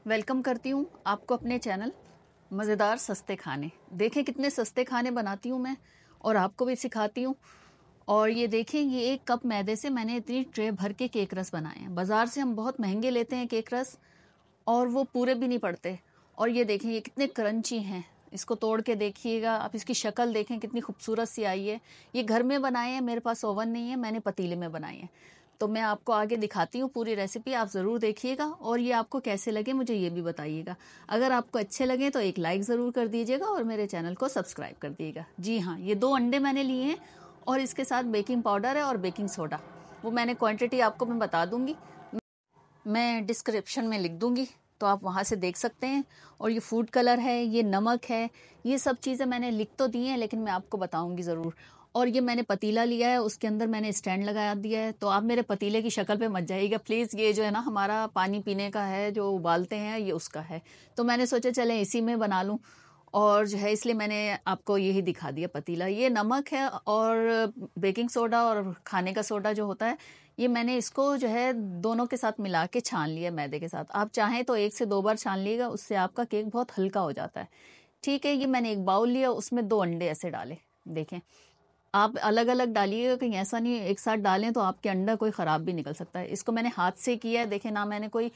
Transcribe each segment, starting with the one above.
Welcome करती हूँ आपको अपने चैनल मज़ेदार सस्ते खाने। देखें कितने सस्ते खाने बनाती हूँ मैं और आपको भी सिखाती हूँ। और ये देखें, ये 1 कप मैदे से मैंने इतनी ट्रे भर के केक रस बनाए हैं। बाज़ार से हम बहुत महंगे लेते हैं केक रस और वो पूरे भी नहीं पड़ते। और ये देखें, ये कितने क्रंची हैं। इसको तोड़ के देखिएगा आप, इसकी शक्ल देखें कितनी खूबसूरत सी आई है। ये घर में बनाए हैं, मेरे पास ओवन नहीं है, मैंने पतीले में बनाए हैं। तो मैं आपको आगे दिखाती हूँ पूरी रेसिपी, आप ज़रूर देखिएगा और ये आपको कैसे लगे मुझे ये भी बताइएगा। अगर आपको अच्छे लगे तो एक लाइक ज़रूर कर दीजिएगा और मेरे चैनल को सब्सक्राइब कर दीजिएगा। जी हाँ, ये 2 अंडे मैंने लिए हैं और इसके साथ बेकिंग पाउडर है और बेकिंग सोडा। वो मैंने क्वांटिटी आपको मैं बता दूंगी, मैं डिस्क्रिप्शन में लिख दूंगी तो आप वहाँ से देख सकते हैं। और ये फूड कलर है, ये नमक है, ये सब चीज़ें मैंने लिख तो दी हैं लेकिन मैं आपको बताऊंगी ज़रूर। और ये मैंने पतीला लिया है, उसके अंदर मैंने स्टैंड लगा दिया है। तो आप मेरे पतीले की शक्ल पे मत जाइएगा प्लीज़। ये जो है ना हमारा पानी पीने का है जो उबालते हैं, ये उसका है। तो मैंने सोचा चलें इसी में बना लूँ और जो है इसलिए मैंने आपको यही दिखा दिया पतीला। ये नमक है और बेकिंग सोडा और खाने का सोडा जो होता है, ये मैंने इसको जो है दोनों के साथ मिला के छान लिया मैदे के साथ। आप चाहें तो 1 से 2 बार छान लीजिएगा, उससे आपका केक बहुत हल्का हो जाता है। ठीक है, ये मैंने एक बाउल लिया, उसमें 2 अंडे ऐसे डाले। देखें, आप अलग अलग डालिएगा, कहीं ऐसा नहीं एक साथ डालें तो आपके अंडा कोई ख़राब भी निकल सकता है। इसको मैंने हाथ से किया है। देखें, ना मैंने कोई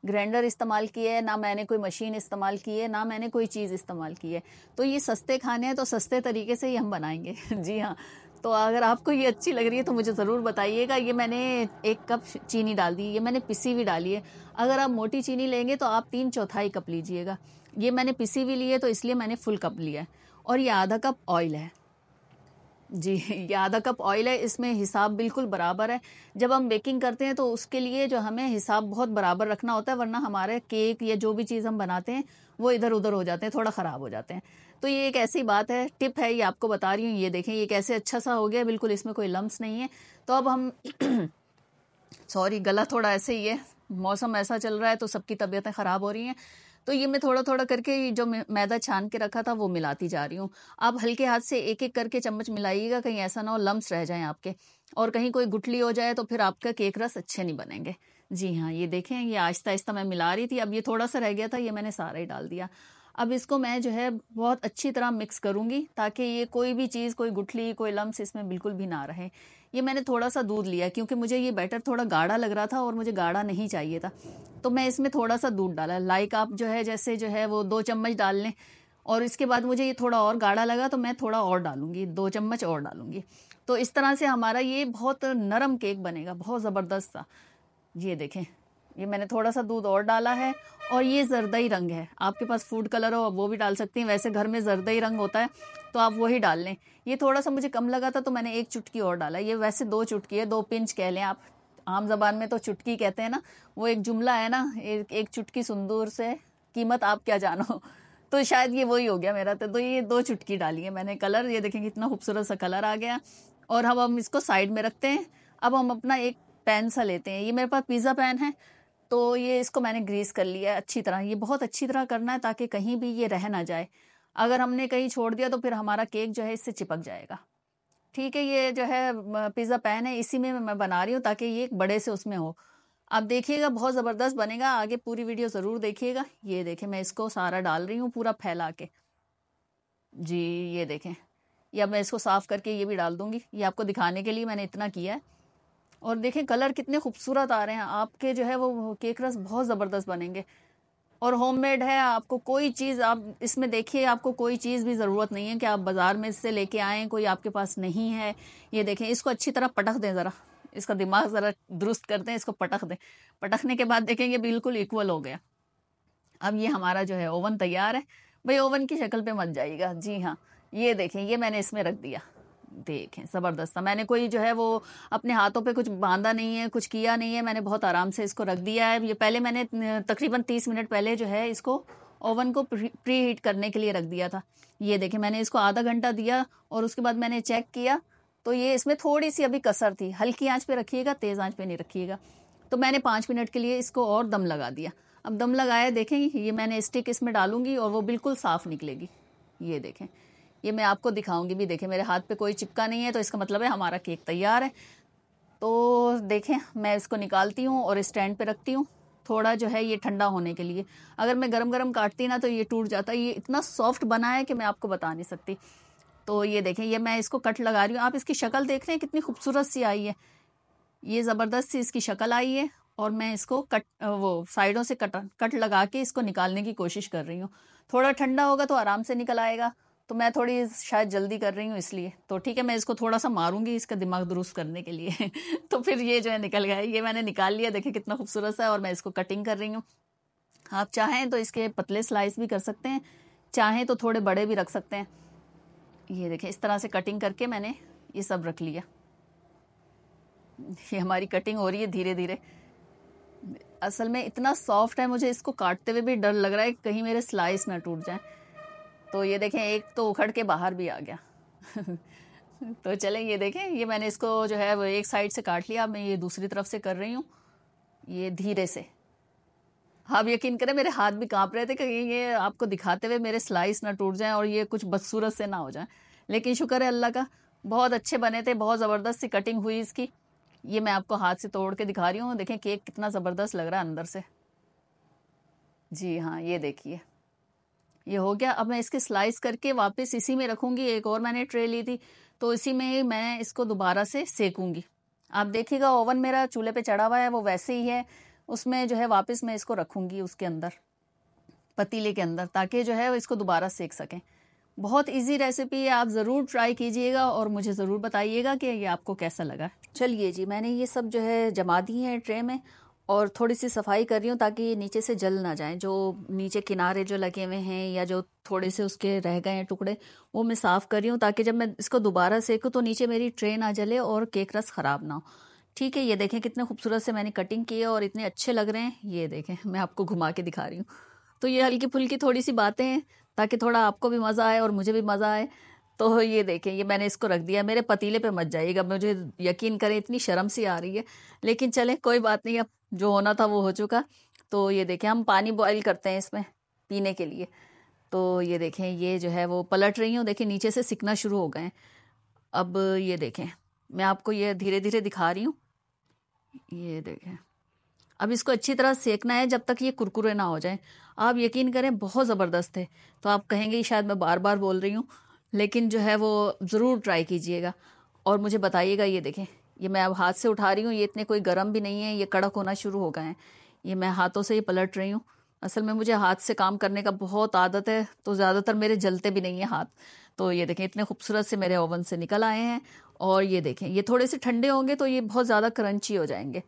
ग्राइंडर इस्तेमाल किया है, ना मैंने कोई मशीन इस्तेमाल की है, ना मैंने कोई चीज़ इस्तेमाल की है। तो ये सस्ते खाने हैं तो सस्ते तरीके से ही हम बनाएंगे। जी हाँ, तो अगर आपको ये अच्छी लग रही है तो मुझे ज़रूर बताइएगा। ये मैंने 1 कप चीनी डाल दी, ये मैंने पिसी हुई डाली है। अगर आप मोटी चीनी लेंगे तो आप 3/4 कप लीजिएगा। ये मैंने पिसी हुई ली है तो इसलिए मैंने फुल कप लिया है। और ये आधा कप ऑयल है। जी, ये आधा कप ऑयल है, इसमें हिसाब बिल्कुल बराबर है। जब हम बेकिंग करते हैं तो उसके लिए जो हमें हिसाब बहुत बराबर रखना होता है, वरना हमारे केक या जो भी चीज़ हम बनाते हैं वो इधर उधर हो जाते हैं, थोड़ा ख़राब हो जाते हैं। तो ये एक ऐसी बात है, टिप है, ये आपको बता रही हूँ। ये देखें, ये कैसे अच्छा सा हो गया, बिल्कुल इसमें कोई लम्स नहीं है। तो अब हम सॉरी, गला थोड़ा ऐसे ही है, मौसम ऐसा चल रहा है तो सबकी तबीयतें ख़राब हो रही हैं। तो ये मैं थोड़ा थोड़ा करके जो मैदा छान के रखा था वो मिलाती जा रही हूँ। आप हल्के हाथ से एक एक करके चम्मच मिलाइएगा, कहीं ऐसा ना हो लम्स रह जाएं आपके, और कहीं कोई गुठली हो जाए तो फिर आपका केक रस अच्छे नहीं बनेंगे। जी हाँ, ये देखें, ये आहिस्ता आहिस्ता मैं मिला रही थी। अब ये थोड़ा सा रह गया था, ये मैंने सारा ही डाल दिया। अब इसको मैं जो है बहुत अच्छी तरह मिक्स करूँगी ताकि ये कोई भी चीज़, कोई गुठली, कोई लम्स इसमें बिल्कुल भी ना रहे। ये मैंने थोड़ा सा दूध लिया क्योंकि मुझे ये बैटर थोड़ा गाढ़ा लग रहा था और मुझे गाढ़ा नहीं चाहिए था। तो मैं इसमें थोड़ा सा दूध डाला, लाइक आप जो है जैसे जो है वो 2 चम्मच डाल लें। और इसके बाद मुझे ये थोड़ा और गाढ़ा लगा तो मैं थोड़ा और डालूंगी, 2 चम्मच और डालूंगी। तो इस तरह से हमारा ये बहुत नरम केक बनेगा, बहुत ज़बरदस्त सा। ये देखें, ये मैंने थोड़ा सा दूध और डाला है। और ये जरदई रंग है, आपके पास फूड कलर हो वो भी डाल सकती हैं, वैसे घर में जरदई रंग होता है तो आप वही डाल लें। ये थोड़ा सा मुझे कम लगा था तो मैंने 1 चुटकी और डाला। ये वैसे 2 चुटकी है, 2 पिंच कह लें आप, आम जबान में तो चुटकी कहते हैं ना। वो एक जुमला है ना, एक चुटकी सिंदूर से कीमत आप क्या जानो। तो शायद ये वही हो गया मेरा। तो ये 2 चुटकी डाली है मैंने कलर। ये देखें कितना खूबसूरत सा कलर आ गया। और हम इसको साइड में रखते हैं। अब हम अपना एक पैन सा लेते हैं, ये मेरे पास पिज़्ज़ा पैन है। तो ये इसको मैंने ग्रीस कर लिया है अच्छी तरह। ये बहुत अच्छी तरह करना है ताकि कहीं भी ये रह ना जाए। अगर हमने कहीं छोड़ दिया तो फिर हमारा केक जो है इससे चिपक जाएगा। ठीक है, ये जो है पिज़्ज़ा पैन है, इसी में मैं बना रही हूँ ताकि ये एक बड़े से उसमें हो। आप देखिएगा बहुत ज़बरदस्त बनेगा, आगे पूरी वीडियो ज़रूर देखिएगा। ये देखें, मैं इसको सारा डाल रही हूँ पूरा फैला के। जी, ये देखें, या मैं इसको साफ़ करके ये भी डाल दूँगी, ये आपको दिखाने के लिए मैंने इतना किया है। और देखें कलर कितने खूबसूरत आ रहे हैं आपके, जो है वो केक रस बहुत ज़बरदस्त बनेंगे। और होममेड है, आपको कोई चीज़, आप इसमें देखिए, आपको कोई चीज़ भी ज़रूरत नहीं है कि आप बाज़ार में इससे लेके आएँ, कोई आपके पास नहीं है। ये देखें, इसको अच्छी तरह पटक दें, ज़रा इसका दिमाग ज़रा दुरुस्त कर दें, इसको पटक दें। पटकने के बाद देखें ये बिल्कुल इक्वल हो गया। अब ये हमारा जो है ओवन तैयार है। भाई ओवन की शक्ल पे मत जाइएगा। जी हाँ, ये देखें, ये मैंने इसमें रख दिया। देखें ज़बरदस्त था, मैंने कोई जो है वो अपने हाथों पे कुछ बांधा नहीं है, कुछ किया नहीं है, मैंने बहुत आराम से इसको रख दिया है। ये पहले मैंने तकरीबन 30 मिनट पहले जो है इसको ओवन को प्री हीट करने के लिए रख दिया था। ये देखें, मैंने इसको आधा घंटा दिया और उसके बाद मैंने चेक किया तो ये इसमें थोड़ी सी अभी कसर थी। हल्की आंच पे रखिएगा, तेज़ आंच पे नहीं रखिएगा। तो मैंने 5 मिनट के लिए इसको और दम लगा दिया। अब दम लगाया, देखें ये मैंने स्टिक इसमें डालूंगी और वो बिल्कुल साफ़ निकलेगी। ये देखें, ये मैं आपको दिखाऊंगी भी। देखें मेरे हाथ पे कोई चिपका नहीं है, तो इसका मतलब है हमारा केक तैयार है। तो देखें, मैं इसको निकालती हूँ और स्टैंड पे रखती हूँ। थोड़ा जो है ये ठंडा होने के लिए। अगर मैं गरम गरम काटती ना तो ये टूट जाता। ये इतना सॉफ्ट बना है कि मैं आपको बता नहीं सकती। तो ये देखें, ये मैं इसको कट लगा रही हूँ। आप इसकी शक्ल देख रहे हैं कितनी खूबसूरत सी आई है, ये ज़बरदस्त सी इसकी शक्ल आई है। और मैं इसको वो साइडों से कट लगा के इसको निकालने की कोशिश कर रही हूँ। थोड़ा ठंडा होगा तो आराम से निकल आएगा, तो मैं थोड़ी शायद जल्दी कर रही हूँ इसलिए। तो ठीक है, मैं इसको थोड़ा सा मारूंगी इसका दिमाग दुरुस्त करने के लिए तो फिर ये जो है निकल गया। ये मैंने निकाल लिया, देखिए कितना खूबसूरत सा है। और मैं इसको कटिंग कर रही हूँ। आप चाहें तो इसके पतले स्लाइस भी कर सकते हैं, चाहें तो थोड़े बड़े भी रख सकते हैं। ये देखें, इस तरह से कटिंग करके मैंने ये सब रख लिया। ये हमारी कटिंग हो रही है धीरे धीरे। असल में इतना सॉफ्ट है, मुझे इसको काटते हुए भी डर लग रहा है कहीं मेरे स्लाइस ना टूट जाए। तो ये देखें, एक तो उखड़ के बाहर भी आ गया तो चलें, ये देखें, ये मैंने इसको जो है वो एक साइड से काट लिया। अब मैं ये दूसरी तरफ से कर रही हूँ, ये धीरे से। आप यकीन करें मेरे हाथ भी कांप रहे थे कि ये आपको दिखाते हुए मेरे स्लाइस ना टूट जाएं और ये कुछ बदसूरत से ना हो जाए। लेकिन शुक्र है अल्लाह का, बहुत अच्छे बने थे, बहुत ज़बरदस्त सी कटिंग हुई इसकी। ये मैं आपको हाथ से तोड़ के दिखा रही हूँ। देखें केक कितना ज़बरदस्त लग रहा है अंदर से। जी हाँ, ये देखिए, ये हो गया। अब मैं इसके स्लाइस करके वापस इसी में रखूँगी। एक और मैंने ट्रे ली थी, तो इसी में ही मैं इसको दोबारा से सेकूँगी। आप देखिएगा ओवन मेरा चूल्हे पे चढ़ा हुआ है, वो वैसे ही है। उसमें जो है वापस मैं इसको रखूँगी उसके अंदर, पतीले के अंदर, ताकि जो है वो इसको दोबारा सेक सकें। बहुत इजी रेसिपी है, आप ज़रूर ट्राई कीजिएगा और मुझे ज़रूर बताइएगा कि ये आपको कैसा लगा। चलिए जी, मैंने ये सब जो है जमा दी है ट्रे में, और थोड़ी सी सफाई कर रही हूँ ताकि ये नीचे से जल ना जाए। जो नीचे किनारे जो लगे हुए हैं या जो थोड़े से उसके रह गए हैं टुकड़े, वो मैं साफ़ कर रही हूँ ताकि जब मैं इसको दोबारा सेकूँ तो नीचे मेरी ट्रे ना जले और केक रस ख़राब ना हो। ठीक है, ये देखें कितने खूबसूरत से मैंने कटिंग की है और इतने अच्छे लग रहे हैं। ये देखें, मैं आपको घुमा के दिखा रही हूँ। तो ये हल्की फुल्की थोड़ी सी बातें हैं ताकि थोड़ा आपको भी मज़ा आए और मुझे भी मज़ा आए। तो ये देखें, ये मैंने इसको रख दिया। मेरे पतीले पे मत जाइएगा, मुझे यकीन करें इतनी शर्म सी आ रही है, लेकिन चलें कोई बात नहीं, अब जो होना था वो हो चुका। तो ये देखें, हम पानी बॉईल करते हैं इसमें पीने के लिए। तो ये देखें, ये जो है वो पलट रही हूँ, देखिए नीचे से सिकना शुरू हो गए हैं। अब ये देखें, मैं आपको ये धीरे धीरे दिखा रही हूँ। ये देखें, अब इसको अच्छी तरह सेकना है जब तक ये कुरकुरे ना हो जाए। आप यकीन करें बहुत ज़बरदस्त है। तो आप कहेंगे शायद मैं बार बार बोल रही हूँ, लेकिन जो है वो ज़रूर ट्राई कीजिएगा और मुझे बताइएगा। ये देखें, ये मैं अब हाथ से उठा रही हूँ, ये इतने कोई गर्म भी नहीं है, ये कड़क होना शुरू हो गए हैं। ये मैं हाथों से ये पलट रही हूँ। असल में मुझे हाथ से काम करने का बहुत आदत है, तो ज़्यादातर मेरे जलते भी नहीं है हाथ। तो ये देखें, इतने खूबसूरत से मेरे ओवन से निकल आए हैं। और ये देखें, ये थोड़े से ठंडे होंगे तो ये बहुत ज़्यादा क्रंची हो जाएंगे।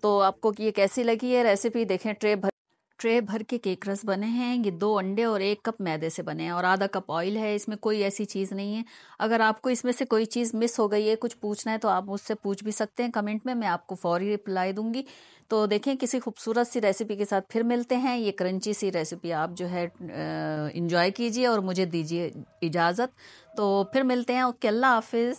तो आपको ये कैसी लगी है रेसिपी? देखें, ट्रे भर के केक रस बने हैं। ये 2 अंडे और 1 कप मैदे से बने हैं और आधा कप ऑयल है। इसमें कोई ऐसी चीज़ नहीं है। अगर आपको इसमें से कोई चीज़ मिस हो गई है, कुछ पूछना है, तो आप मुझसे पूछ भी सकते हैं कमेंट में, मैं आपको फौरी रिप्लाई दूंगी। तो देखें, किसी खूबसूरत सी रेसिपी के साथ फिर मिलते हैं। ये क्रंची सी रेसिपी आप जो है इंजॉय कीजिए और मुझे दीजिए इजाज़त। तो फिर मिलते हैं। ओके, अल्लाह हाफिज़।